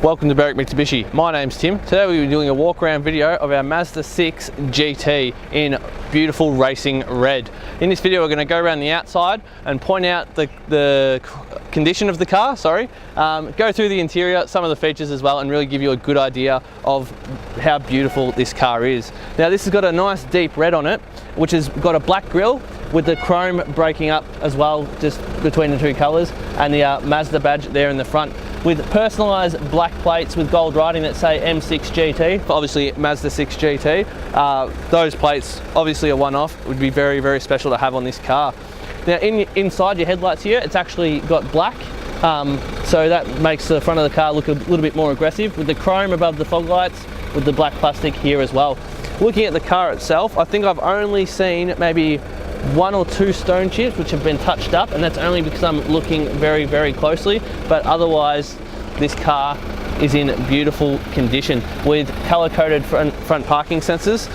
Welcome to Berwick Mitsubishi. My name's Tim. Today we'll be doing a walk around video of our Mazda 6 GT in beautiful racing red. In this video we're going to go around the outside and point out the condition of the car, go through the interior, some of the features as well, and really give you a good idea of how beautiful this car is. Now this has got a nice deep red on it, which has got a black grille with the chrome breaking up as well, just between the two colours, and the Mazda badge there in the front, with personalised black plates with gold writing that say M6 GT, obviously Mazda 6 GT. Those plates, obviously a one-off, would be very, very special to have on this car. Now inside your headlights here, it's actually got black, so that makes the front of the car look a little bit more aggressive, with the chrome above the fog lights, with the black plastic here as well. Looking at the car itself, I think I've only seen maybe 1 or 2 stone chips which have been touched up, and that's only because I'm looking very, very closely, but otherwise this car is in beautiful condition with color-coded front parking sensors.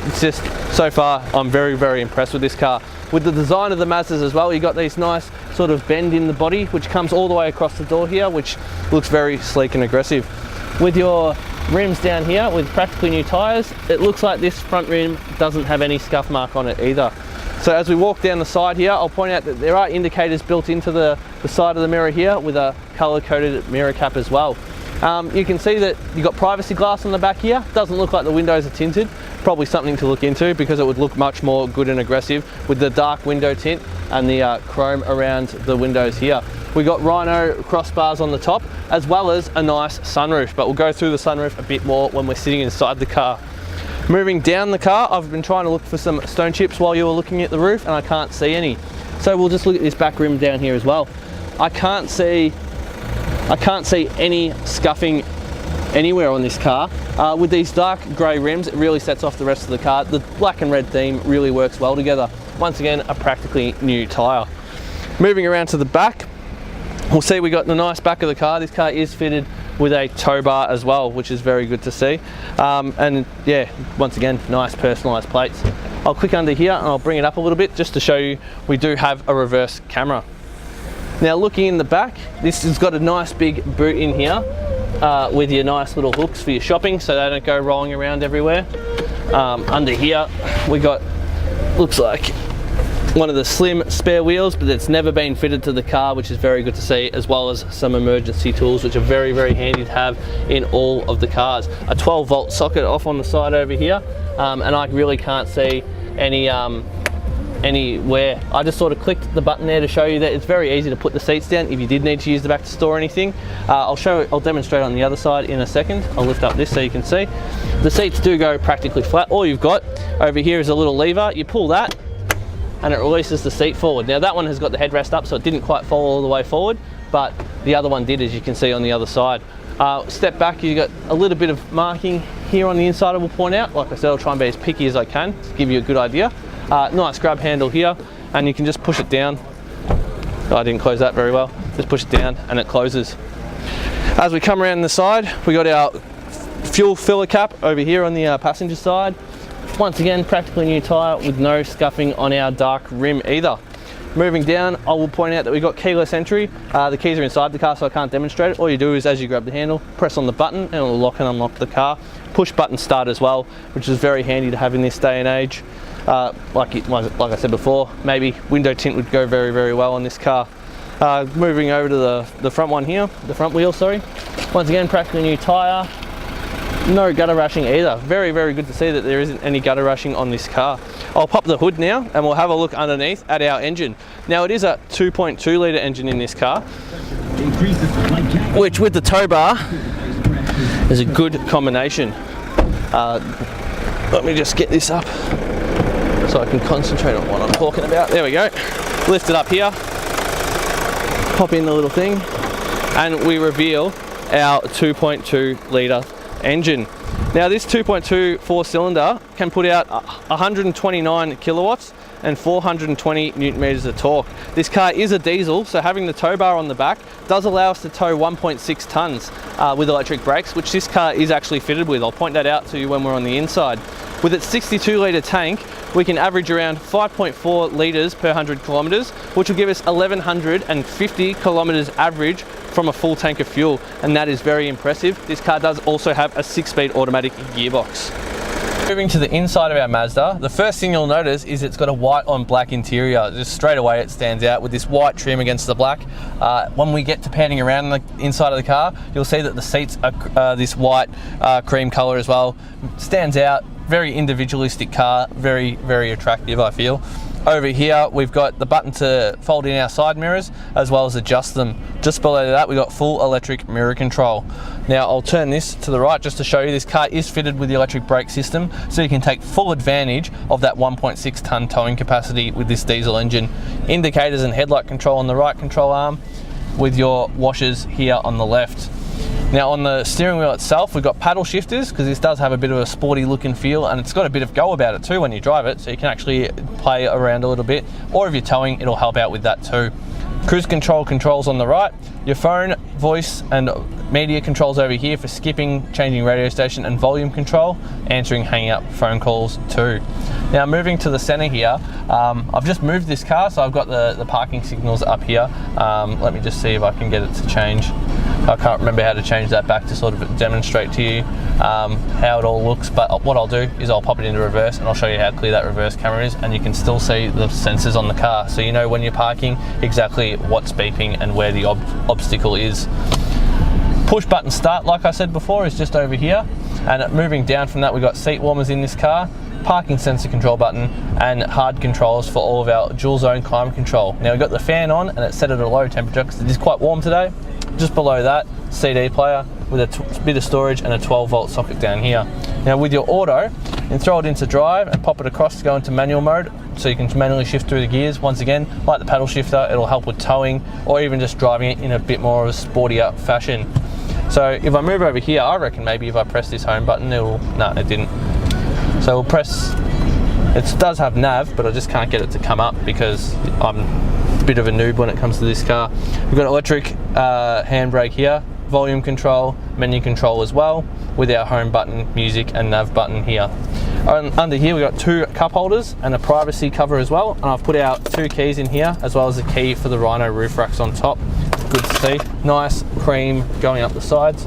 It's just, so far I'm very, very impressed with this car. With the design of the Mazdas as well, you've got these nice sort of bend in the body which comes all the way across the door here, which looks very sleek and aggressive. With your rims down here with practically new tyres, it looks like this front rim doesn't have any scuff mark on it either. So as we walk down the side here, I'll point out that there are indicators built into the side of the mirror here with a colour-coded mirror cap as well. You can see that you've got privacy glass on the back here. Doesn't look like the windows are tinted. Probably something to look into, because it would look much more good and aggressive with the dark window tint and the chrome around the windows here. We got Rhino crossbars on the top, as well as a nice sunroof, but we'll go through the sunroof a bit more when we're sitting inside the car. Moving down the car, I've been trying to look for some stone chips while you were looking at the roof, and I can't see any. So we'll just look at this back rim down here as well. I can't see any scuffing anywhere on this car. With these dark grey rims, it really sets off the rest of the car. The black and red theme really works well together. Once again, a practically new tyre. Moving around to the back, we'll see we got the nice back of the car. This car is fitted with a tow bar as well, which is very good to see. And yeah, once again, nice personalised plates. I'll click under here and I'll bring it up a little bit just to show you we do have a reverse camera. Now looking in the back, this has got a nice big boot in here with your nice little hooks for your shopping so they don't go rolling around everywhere. Under here we got, looks like one of the slim spare wheels, but it's never been fitted to the car, which is very good to see, as well as some emergency tools, which are very, very handy to have in all of the cars. A 12-volt socket off on the side over here, and I really can't see anywhere. I just sort of clicked the button there to show you that it's very easy to put the seats down if you did need to use the back to store anything. I'll demonstrate on the other side in a second. I'll lift up this so you can see. The seats do go practically flat. All you've got over here is a little lever. You pull that and it releases the seat forward. Now that one has got the headrest up, so it didn't quite fall all the way forward, but the other one did, as you can see on the other side. Step back, you've got a little bit of marking here on the inside I will point out. Like I said, I'll try and be as picky as I can to give you a good idea. Nice grab handle here, and you can just push it down. Oh, I didn't close that very well. Just push it down and it closes. As we come around the side, we got our fuel filler cap over here on the passenger side. Once again, practically new tyre with no scuffing on our dark rim either. Moving down, I will point out that we've got keyless entry. The keys are inside the car, so I can't demonstrate it. All you do is, as you grab the handle, press on the button and it will lock and unlock the car. Push button start as well, which is very handy to have in this day and age. Like I said before, maybe window tint would go very, very well on this car. Moving over to the front one here, the front wheel, sorry. Once again, practically new tyre. No gutter rashing either. Very, very good to see that there isn't any gutter rashing on this car. I'll pop the hood now and we'll have a look underneath at our engine. Now it is a 2.2 litre engine in this car, which with the tow bar is a good combination. Let me just get this up so I can concentrate on what I'm talking about. There we go. Lift it up here, pop in the little thing, and we reveal our 2.2 litre engine. Now this 2.2 4-cylinder can put out 129 kilowatts and 420 newton meters of torque. This car is a diesel, so having the tow bar on the back does allow us to tow 1.6 tons with electric brakes, which this car is actually fitted with. I'll point that out to you when we're on the inside. With its 62 litre tank, we can average around 5.4 litres per 100 kilometres, which will give us 1150 kilometres average from a full tank of fuel, and that is very impressive. This car does also have a 6-speed automatic gearbox. Moving to the inside of our Mazda, the first thing you'll notice is it's got a white on black interior. Just straight away it stands out with this white trim against the black. When we get to panning around the inside of the car, you'll see that the seats are this white cream colour as well. Stands out, very individualistic car, very, very attractive, I feel. Over here, we've got the button to fold in our side mirrors as well as adjust them. Just below that, we've got full electric mirror control. Now, I'll turn this to the right just to show you this car is fitted with the electric brake system, so you can take full advantage of that 1.6 tonne towing capacity with this diesel engine. Indicators and headlight control on the right control arm with your washers here on the left. Now on the steering wheel itself, we've got paddle shifters because this does have a bit of a sporty look and feel, and it's got a bit of go about it too when you drive it, so you can actually play around a little bit, or if you're towing, it'll help out with that too. Cruise control controls on the right, your phone, voice and media controls over here for skipping, changing radio station and volume control, answering, hanging up phone calls too. Now moving to the center here, I've just moved this car, so I've got the parking signals up here. Let me just see if I can get it to change. I can't remember how to change that back to sort of demonstrate to you how it all looks, but what I'll do is I'll pop it into reverse and I'll show you how clear that reverse camera is, and you can still see the sensors on the car, so you know when you're parking exactly what's beeping and where the obstacle is. Push button start, like I said before, is just over here, and moving down from that, we've got seat warmers in this car, parking sensor control button, and hard controls for all of our dual zone climate control. Now we've got the fan on and it's set at a low temperature because it is quite warm today. Just below that, CD player with a bit of storage and a 12-volt socket down here. Now with your auto, you can throw it into drive and pop it across to go into manual mode, so you can manually shift through the gears. Once again, like the paddle shifter, it'll help with towing or even just driving it in a bit more of a sportier fashion. So if I move over here, I reckon maybe if I press this home button, no, it didn't. So we'll press, it does have nav, but I just can't get it to come up because I'm a bit of a noob when it comes to this car. We've got electric handbrake here, volume control, menu control as well, with our home button, music and nav button here. Under here we've got 2 cup holders and a privacy cover as well, and I've put out 2 keys in here as well as a key for the Rhino roof racks on top. Good to see. Nice cream going up the sides.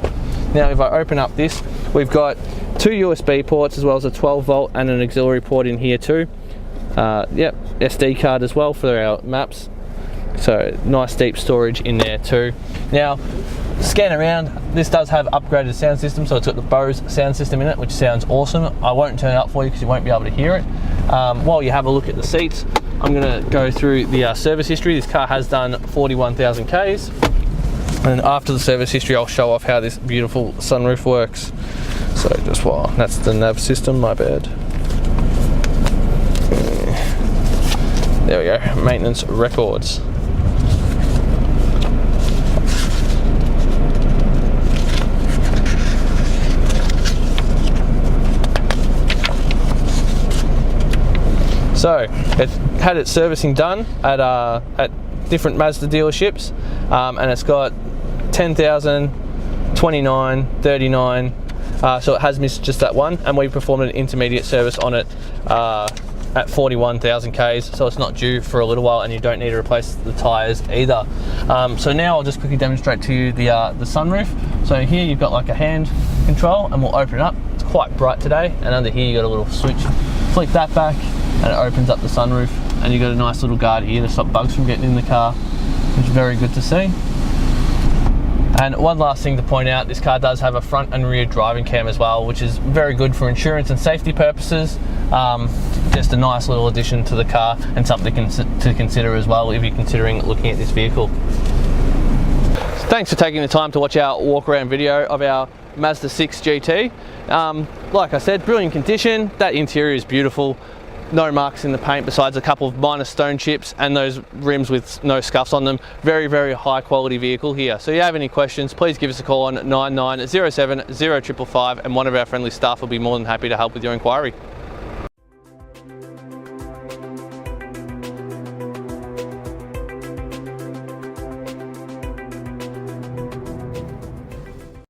Now if I open up this, we've got 2 USB ports as well as a 12-volt and an auxiliary port in here too. SD card as well for our maps. So nice deep storage in there too. Now scan around, this does have upgraded sound system, so it's got the Bose sound system in it, which sounds awesome. I won't turn it up for you because you won't be able to hear it. While you have a look at the seats, I'm going to go through the service history. This car has done 41,000 Ks, and after the service history I'll show off how this beautiful sunroof works. So just while, that's the nav system, my bad. There we go, maintenance records. So it had its servicing done at different Mazda dealerships, and it's got 10,000, 29, 39. So it has missed just that one, and we performed an intermediate service on it at 41,000 Ks, so it's not due for a little while, and you don't need to replace the tyres either. So now I'll just quickly demonstrate to you the sunroof. So here you've got like a hand control, and we'll open it up. It's quite bright today, and under here you got a little switch. Flick that back, and it opens up the sunroof, and you've got a nice little guard here to stop bugs from getting in the car, which is very good to see. And one last thing to point out, this car does have a front and rear driving cam as well, which is very good for insurance and safety purposes. Just a nice little addition to the car, and something to consider as well if you're considering looking at this vehicle. Thanks for taking the time to watch our walk around video of our Mazda 6 GT. Like I said, brilliant condition. That interior is beautiful. No marks in the paint besides a couple of minor stone chips and those rims with no scuffs on them. Very, very high quality vehicle here. So if you have any questions, please give us a call on 9907 0555 and one of our friendly staff will be more than happy to help with your inquiry.